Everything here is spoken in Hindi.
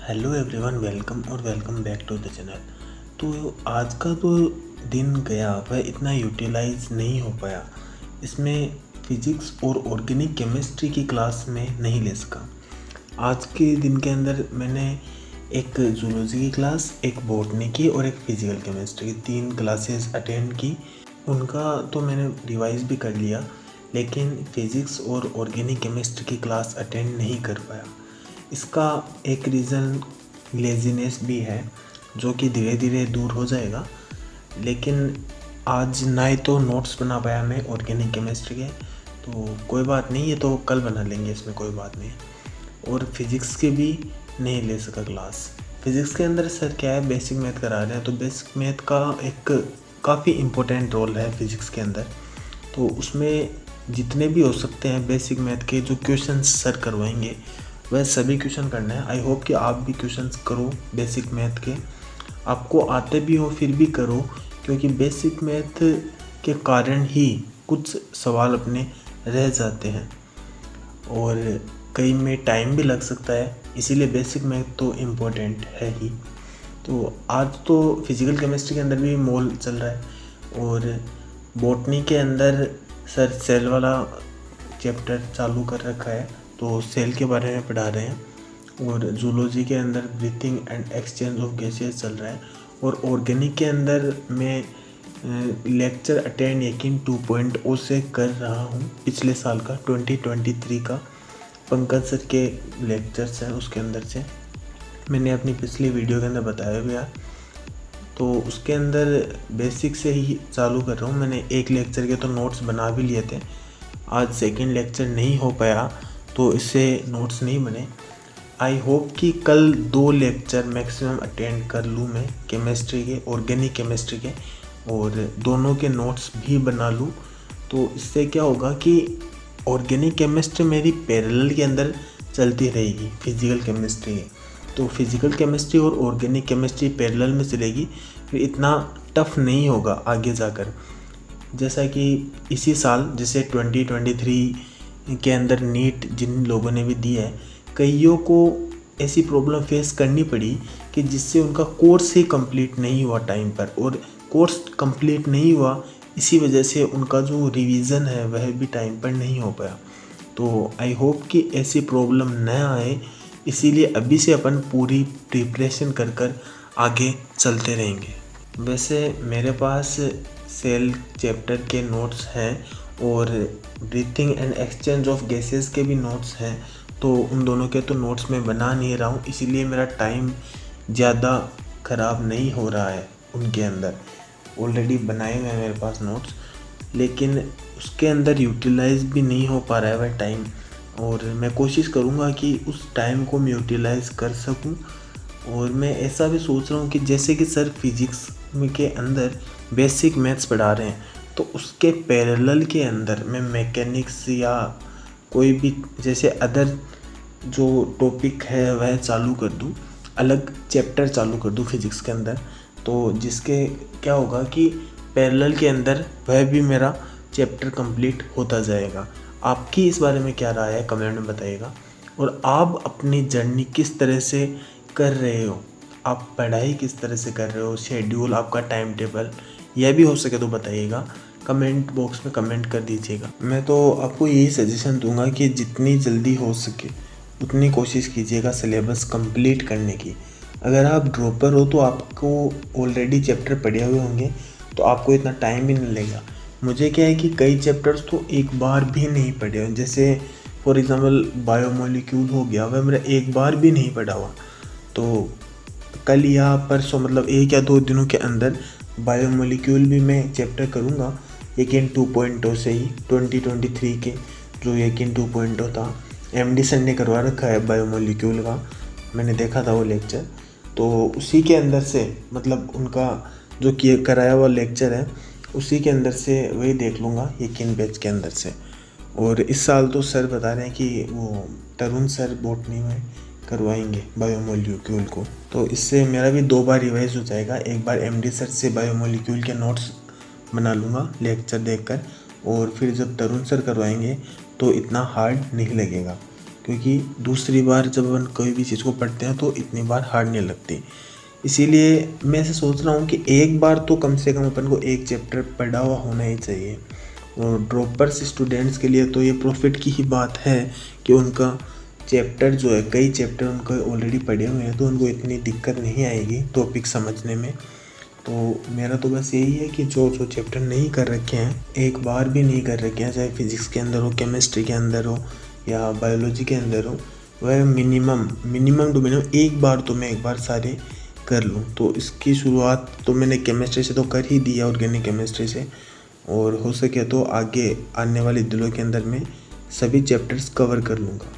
Hello everyone, welcome back to the channel. तो आज का जो दिन गया वह इतना यूटिलाइज नहीं हो पाया। इसमें फिजिक्स और ऑर्गेनिक केमिस्ट्री की क्लास में नहीं ले सका। आज के दिन के अंदर मैंने एक जूलॉजी की क्लास, एक बॉटनी की और एक फिजिकल केमिस्ट्री की 3 क्लासेस अटेंड की। उनका तो मैंने रिवाइज भी कर लिया, लेकिन फिज़िक्स और ऑर्गेनिक केमिस्ट्री की क्लास अटेंड नहीं कर पाया। इसका एक रीज़न लेज़ीनेस भी है, जो कि धीरे धीरे दूर हो जाएगा। लेकिन आज ना ही तो नोट्स बना पाया मैं ऑर्गेनिक केमिस्ट्री के, तो कोई बात नहीं, ये तो कल बना लेंगे, इसमें कोई बात नहीं। और फिज़िक्स के भी नहीं ले सका क्लास। फिज़िक्स के अंदर सर क्या है, बेसिक मैथ करा रहे हैं, तो बेसिक मैथ का एक काफ़ी इम्पोर्टेंट रोल है फिज़िक्स के अंदर। तो उसमें जितने भी हो सकते हैं बेसिक मैथ के जो क्वेश्चन सर करवाएंगे वह सभी क्वेश्चन करना है। आई होप कि आप भी क्वेश्चंस करो बेसिक मैथ के, आपको आते भी हो फिर भी करो, क्योंकि बेसिक मैथ के कारण ही कुछ सवाल अपने रह जाते हैं और कई में टाइम भी लग सकता है, इसीलिए बेसिक मैथ तो इम्पोर्टेंट है ही। तो आज तो फिजिकल केमिस्ट्री के अंदर भी मोल चल रहा है और बॉटनी के अंदर सर सेल वाला चैप्टर चालू कर रखा है, तो सेल के बारे में पढ़ा रहे हैं। और जूलॉजी के अंदर breathing and exchange of gases चल रहा है। और ऑर्गेनिक के अंदर मैं लेक्चर अटेंड यकीन 2.0 से कर रहा हूँ, पिछले साल का 2023 का पंकज सर के लेक्चर्स हैं, उसके अंदर से मैंने अपनी पिछली वीडियो के अंदर बताया गया। तो उसके अंदर बेसिक से ही चालू कर रहा हूँ। मैंने एक लेक्चर के तो नोट्स बना भी लिए थे, आज सेकंड लेक्चर नहीं हो पाया तो इससे नोट्स नहीं बने। आई होप कि कल 2 लेक्चर मैक्सिमम अटेंड कर लूँ मैं केमिस्ट्री के, ऑर्गेनिक केमिस्ट्री के, और दोनों के नोट्स भी बना लूँ। तो इससे क्या होगा कि ऑर्गेनिक केमिस्ट्री मेरी पैरेलल के अंदर चलती रहेगी फिजिकल केमिस्ट्री के। तो फिजिकल केमिस्ट्री और ऑर्गेनिक केमिस्ट्री पैरेलल में चलेगी, फिर इतना टफ नहीं होगा आगे जाकर। जैसा कि इसी साल जैसे 2023 के अंदर नीट जिन लोगों ने भी दिया है, कईयों को ऐसी प्रॉब्लम फेस करनी पड़ी कि जिससे उनका कोर्स ही कंप्लीट नहीं हुआ टाइम पर, और कोर्स कंप्लीट नहीं हुआ इसी वजह से उनका जो रिवीजन है वह भी टाइम पर नहीं हो पाया। तो आई होप कि ऐसी प्रॉब्लम न आए, इसीलिए अभी से अपन पूरी प्रिपरेशन कर कर आगे चलते रहेंगे। वैसे मेरे पास सेल चैप्टर के नोट्स हैं और breathing and exchange of gases के भी नोट्स हैं, तो उन दोनों के तो नोट्स मैं बना नहीं रहा हूँ, इसीलिए मेरा टाइम ज़्यादा ख़राब नहीं हो रहा है। उनके अंदर ऑलरेडी बनाए हुए हैं मेरे पास नोट्स, लेकिन उसके अंदर यूटिलाइज़ भी नहीं हो पा रहा है वह टाइम, और मैं कोशिश करूँगा कि उस टाइम को मैं यूटिलाइज़ कर सकूँ। और मैं ऐसा भी सोच रहा हूँ कि जैसे कि सर फिज़िक्स के अंदर बेसिक मैथ्स पढ़ा रहे हैं, तो उसके पैरेलल के अंदर मैं मैकेनिक्स या कोई भी जैसे अदर जो टॉपिक है वह चालू कर दूँ, अलग चैप्टर चालू कर दूँ फिज़िक्स के अंदर। तो जिसके क्या होगा कि पैरेलल के अंदर वह भी मेरा चैप्टर कंप्लीट होता जाएगा। आपकी इस बारे में क्या राय है, कमेंट में बताइएगा। और आप अपनी जर्नी किस तरह से कर रहे हो, आप पढ़ाई किस तरह से कर रहे हो, शेड्यूल आपका, टाइम टेबल, यह भी हो सके तो बताइएगा, कमेंट बॉक्स में कमेंट कर दीजिएगा। मैं तो आपको यही सजेशन दूंगा कि जितनी जल्दी हो सके उतनी कोशिश कीजिएगा सिलेबस कंप्लीट करने की। अगर आप ड्रॉपर हो तो आपको ऑलरेडी चैप्टर पढ़े हुए होंगे, तो आपको इतना टाइम भी नहीं लगेगा। मुझे क्या है कि कई चैप्टर्स तो एक बार भी नहीं पढ़े हुए, जैसे फॉर एग्ज़ाम्पल बायोमोलिक्यूल हो गया, वह मेरा एक बार भी नहीं पढ़ा हुआ। तो कल या परसों, मतलब 1 या 2 दिनों के अंदर बायोमोलिक्यूल भी मैं चैप्टर करूँगा, यकीन 2.0 से ही 2023 के जो यकीन 2.0 था। एमडी सर ने करवा रखा है बायोमोलिक्यूल का, मैंने देखा था वो लेक्चर, तो उसी के अंदर से, मतलब उनका जो किए कराया हुआ लेक्चर है उसी के अंदर से वही देख लूँगा यकीन बैच के अंदर से। और इस साल तो सर बता रहे हैं कि वो तरुण सर बॉटनी में करवाएंगे बायोमोलिक्यूल को, तो इससे मेरा भी 2 बार रिवाइज हो जाएगा। एक बार एमडी सर से बायोमोलिक्यूल के नोट्स बना लूँगा लेक्चर देखकर, और फिर जब तरुण सर करवाएंगे तो इतना हार्ड नहीं लगेगा। क्योंकि दूसरी बार जब अपन कोई भी चीज़ को पढ़ते हैं तो इतनी बार हार्ड नहीं लगती। इसीलिए मैं ऐसे सोच रहा हूँ कि एक बार तो कम से कम अपन को एक चैप्टर पढ़ा हुआ होना ही चाहिए। और ड्रॉपर्स स्टूडेंट्स के लिए तो ये प्रॉफिट की ही बात है कि उनका चैप्टर जो है, कई चैप्टर उनको ऑलरेडी पढ़े हुए हैं, तो उनको इतनी दिक्कत नहीं आएगी टॉपिक समझने में। तो मेरा तो बस यही है कि जो जो चैप्टर नहीं कर रखे हैं, एक बार भी नहीं कर रखे हैं, चाहे फिजिक्स के अंदर हो, केमिस्ट्री के अंदर हो या बायोलॉजी के अंदर हो, वह मिनिमम टू मिनिमम एक बार तो मैं एक बार सारे कर लूँ। तो इसकी शुरुआत तो मैंने केमिस्ट्री से तो कर ही दी है, ऑर्गेनिक केमिस्ट्री से, और हो सके तो आगे आने वाले दिनों के अंदर मैं सभी चैप्टर्स कवर कर लूँगा।